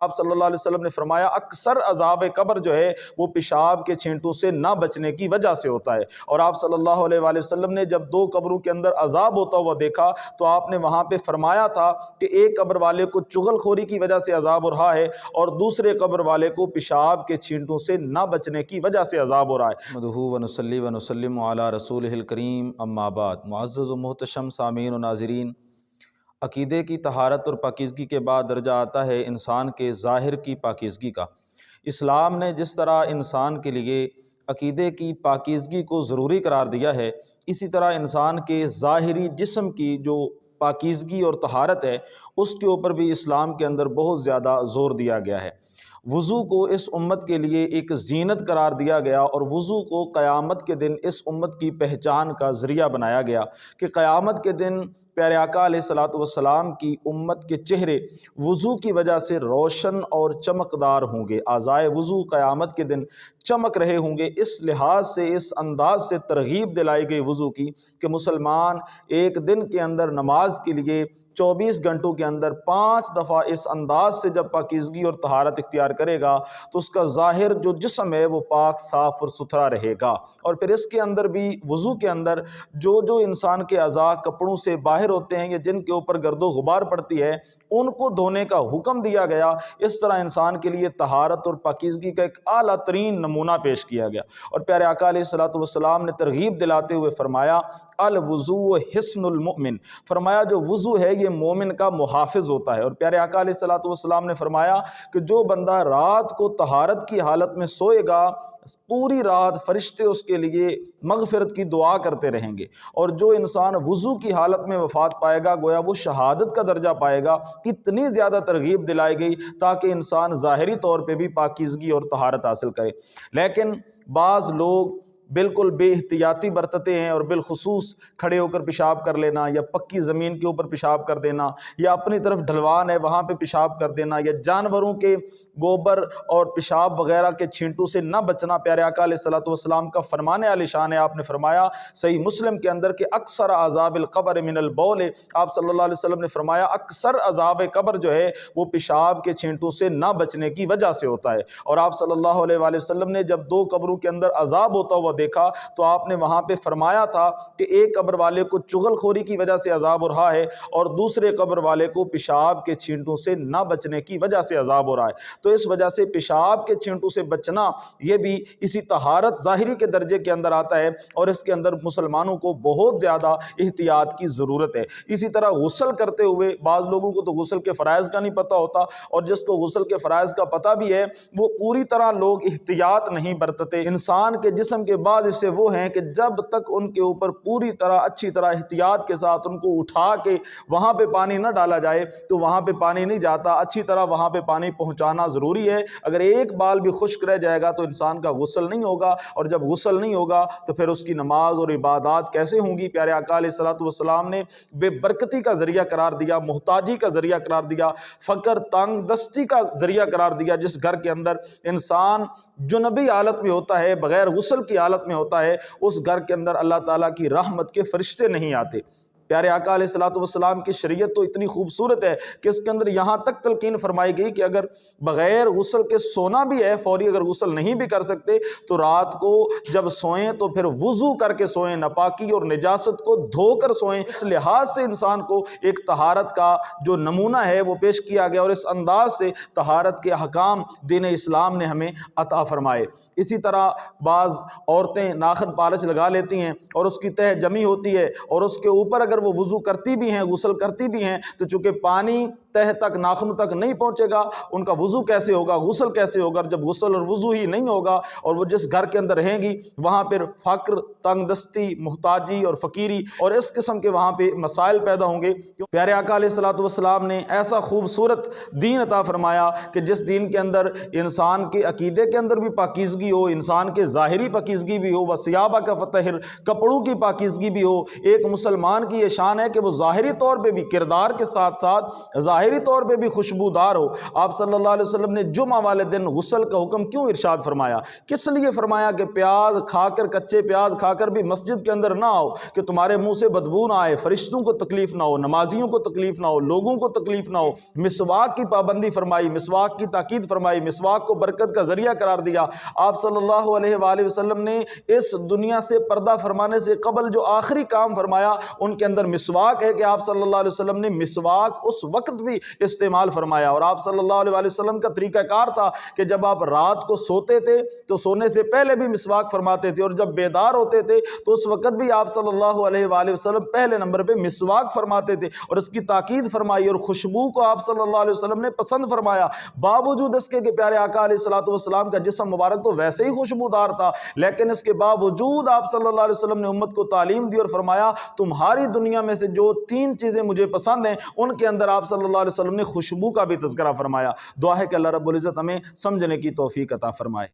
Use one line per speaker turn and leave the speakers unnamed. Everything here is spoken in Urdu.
آپ صلی اللہ علیہ وسلم نے فرمایا اکثر عذاب قبر جو ہے وہ پیشاب کے چھینٹوں سے نہ بچنے کی وجہ سے ہوتا ہے۔ اور آپ صلی اللہ علیہ وآلہ وسلم نے جب دو قبروں کے اندر عذاب ہوتا ہوا دیکھا تو آپ نے وہاں پہ فرمایا تھا کہ ایک قبر والے کو چغل خوری کی وجہ سے عذاب ہو رہا ہے اور دوسرے قبر والے کو پیشاب کے چھینٹوں سے نہ بچنے کی وجہ سے عذاب ہو رہا ہے۔
نحمدہ ونصلی ونسلم علی رسولہ الکریم، اما بعد۔ معزز و محتشم سامعین و ناظرین، عقیدے کی طہارت اور پاکیزگی کے بعد درجہ آتا ہے انسان کے ظاہر کی پاکیزگی کا۔ اسلام نے جس طرح انسان کے لیے عقیدے کی پاکیزگی کو ضروری قرار دیا ہے، اسی طرح انسان کے ظاہری جسم کی جو پاکیزگی اور طہارت ہے اس کے اوپر بھی اسلام کے اندر بہت زیادہ زور دیا گیا ہے۔ وضو کو اس امت کے لیے ایک زینت قرار دیا گیا اور وضو کو قیامت کے دن اس امت کی پہچان کا ذریعہ بنایا گیا کہ قیامت کے دن پیارے آقا علیہ الصلوۃ والسلام کی امت کے چہرے وضو کی وجہ سے روشن اور چمکدار ہوں گے۔ اعضائے وضو قیامت کے دن چمک رہے ہوں گے۔ اس لحاظ سے، اس انداز سے ترغیب دلائی گئی وضو کی کہ مسلمان ایک دن کے اندر نماز کے لیے 24 گھنٹوں کے اندر 5 دفعہ اس انداز سے جب پاکیزگی اور طہارت اختیار کرے گا تو اس کا ظاہر جو جسم ہے وہ پاک، صاف اور ستھرا رہے گا۔ اور پھر اس کے اندر بھی وضو کے اندر جو انسان کے اعضاء کپڑوں سے باہر ہوتے ہیں یا جن کے اوپر گرد و غبار پڑتی ہے ان کو دھونے کا حکم دیا گیا۔ اس طرح انسان کے لیے طہارت اور پاکیزگی کا ایک اعلیٰ ترین نمونہ پیش کیا گیا۔ اور پیارے آقا علیہ الصلوۃ والسلام نے ترغیب دلاتے ہوئے فرمایا الوضوء حصن المؤمن، فرمایا جو وضو ہے یہ مومن کا محافظ ہوتا ہے۔ اور پیارے آقا علیہ الصلوۃ والسلام نے فرمایا کہ جو بندہ رات کو طہارت کی حالت میں سوئے گا پوری رات فرشتے اس کے لیے مغفرت کی دعا کرتے رہیں گے، اور جو انسان وضو کی حالت میں وفات پائے گا گویا وہ شہادت کا درجہ پائے گا۔ اتنی زیادہ ترغیب دلائی گئی تاکہ انسان ظاہری طور پہ بھی پاکیزگی اور طہارت حاصل کرے۔ لیکن بعض لوگ بالکل بے احتیاطی برتتے ہیں اور بالخصوص کھڑے ہو کر پیشاب کر لینا یا پکی زمین کے اوپر پیشاب کر دینا یا اپنی طرف ڈھلوان ہے وہاں پہ پیشاب کر دینا یا جانوروں کے گوبر اور پیشاب وغیرہ کے چھینٹوں سے نہ بچنا۔ پیارے آقا علیہ الصلوۃ والسلام کا فرمان عالی شان ہے، آپ نے فرمایا صحیح مسلم کے اندر کہ اکثر عذاب القبر من البول، آپ صلی اللہ علیہ وسلم نے فرمایا اکثر عذاب قبر جو ہے وہ پیشاب کے چھینٹوں سے نہ بچنے کی وجہ سے ہوتا ہے۔ اور آپ صلی اللہ علیہ وآلہ وسلم نے جب دو قبروں کے اندر عذاب ہوتا ہوا دیکھا تو آپ نے وہاں پہ فرمایا تھا کہ ایک قبر والے کو چغل خوری کی وجہ سے عذاب ہو رہا ہے اور دوسرے قبر والے کو پیشاب کے چھینٹوں سے نہ بچنے کی وجہ سے عذاب ہو رہا ہے۔ تو اس وجہ سے پیشاب کے چھینٹوں سے بچنا یہ بھی اسی طہارت ظاہری کے درجے کے اندر آتا ہے اور اس کے اندر مسلمانوں کو بہت زیادہ احتیاط کی ضرورت ہے۔ اسی طرح غسل کرتے ہوئے بعض لوگوں کو تو غسل کے فرائض کا نہیں پتہ ہوتا، اور جس کو غسل کے فرائض کا پتہ بھی ہے وہ پوری طرح لوگ احتیاط نہیں برتتے۔ انسان کے جسم کے بعض حصے وہ ہیں کہ جب تک ان کے اوپر پوری طرح اچھی طرح احتیاط کے ساتھ ان کو اٹھا کے وہاں پہ پانی نہ ڈالا جائے تو وہاں پہ پانی نہیں جاتا، اچھی طرح وہاں پہ پانی پہنچانا ضروری ہے۔ اگر ایک بال بھی خشک رہ جائے گا تو انسان کا غسل نہیں ہوگا، اور جب غسل نہیں ہوگا تو پھر اس کی نماز اور عبادات کیسے ہوں گی؟ پیارے آقا علیہ الصلوۃ والسلام نے بے برکتی کا ذریعہ قرار دیا، محتاجی کا ذریعہ قرار دیا، فقر تنگ دستی کا ذریعہ قرار دیا۔ جس گھر کے اندر انسان جنبی حالت میں ہوتا ہے، بغیر غسل کی حالت میں ہوتا ہے، اس گھر کے اندر اللہ تعالیٰ کی رحمت کے فرشتے نہیں آتے۔ پیارے آقا علیہ الصلوۃ والسلام کی شریعت تو اتنی خوبصورت ہے کہ اس کے اندر یہاں تک تلقین فرمائی گئی کہ اگر بغیر غسل کے سونا بھی ہے، فوری اگر غسل نہیں بھی کر سکتے تو رات کو جب سوئیں تو پھر وضو کر کے سوئیں، ناپاکی اور نجاست کو دھو کر سوئیں۔ اس لحاظ سے انسان کو ایک طہارت کا جو نمونہ ہے وہ پیش کیا گیا، اور اس انداز سے طہارت کے احکام دین اسلام نے ہمیں عطا فرمائے۔ اسی طرح بعض عورتیں ناخن پالش لگا لیتی ہیں اور اس کی تہ جمی ہوتی ہے، اور اس کے اوپر اگر وہ وضو کرتی بھی ہیں، غسل کرتی بھی ہیں، تو چونکہ پانی تہ تک، ناخنوں تک نہیں پہنچے گا، ان کا وضو کیسے ہوگا، غسل کیسے ہوگا؟ جب غسل اور وضو ہی نہیں ہوگا اور وہ جس گھر کے اندر رہیں گی وہاں پھر فقر، تنگ دستی، محتاجی اور فقیری اور اس قسم کے وہاں پہ مسائل پیدا ہوں گے۔ پیارے آقا علیہ الصلوۃ والسلام نے ایسا خوبصورت دین عطا فرمایا کہ جس دین کے اندر انسان کے عقیدے کے اندر بھی پاکیزگی ہو، انسان کے ظاہری پاکیزگی بھی ہو، وثیابہ کا فطہر، کپڑوں کی پاکیزگی بھی ہو۔ ایک مسلمان کی یہ
یہ شان ہے کہ وہ ظاہری طور پہ بھی کردار کے ساتھ ساتھ ظاہری طور پہ بھی خوشبودار ہو۔ آپ صلی اللہ علیہ وسلم نے جمعہ والے دن غسل کا حکم کیوں ارشاد فرمایا؟ کس لیے فرمایا کہ پیاز کھا کر، کچے پیاز کھا کر بھی مسجد کے اندر نہ آؤ کہ تمہارے منہ سے بدبو نہ آئے، فرشتوں کو تکلیف نہ ہو، نمازیوں کو تکلیف نہ ہو، لوگوں کو تکلیف نہ ہو۔ مسواک کی پابندی فرمائی، مسواک کی تاکید فرمائی، مسواک کو برکت کا ذریعہ قرار دیا۔ آپ صلی اللہ علیہ وآلہ وسلم نے اس دنیا سے پردہ فرمانے سے قبل جو آخری کام فرمایا ان کے اندر مسواک ہے کہ آپ صلی اللہ علیہ وسلم نے مسواک اس وقت بھی استعمال فرمایا۔ اور آپ صلی اللہ علیہ وآلہ وسلم کا طریقہ کار تھا کہ جب آپ رات کو سوتے تھے تو سونے سے پہلے بھی مسواک فرماتے تھے، اور جب بیدار ہوتے تھے تو اس وقت بھی آپ صلی اللہ علیہ وآلہ وسلم پہلے نمبر پہ مسواک فرماتے تھے اور اس کی تاکید فرمائی، اور خوشبو کو آپ صلی اللہ علیہ وسلم نے پسند فرمایا۔ باوجود اس کے کہ پیارے آقا علیہ الصلوۃ والسلام کا جسم مبارک تو ویسے ہی خوشبودار تھا، لیکن اس کے باوجود آپ صلی اللہ علیہ وسلم نے امت کو تعلیم دی اور فرمایا تمہاری دنیا میں سے جو 3 چیزیں مجھے پسند ہیں ان کے اندر آپ صلی اللہ علیہ وسلم نے خوشبو کا بھی تذکرہ فرمایا۔ دعا ہے کہ اللہ رب العزت ہمیں سمجھنے کی توفیق عطا فرمائے۔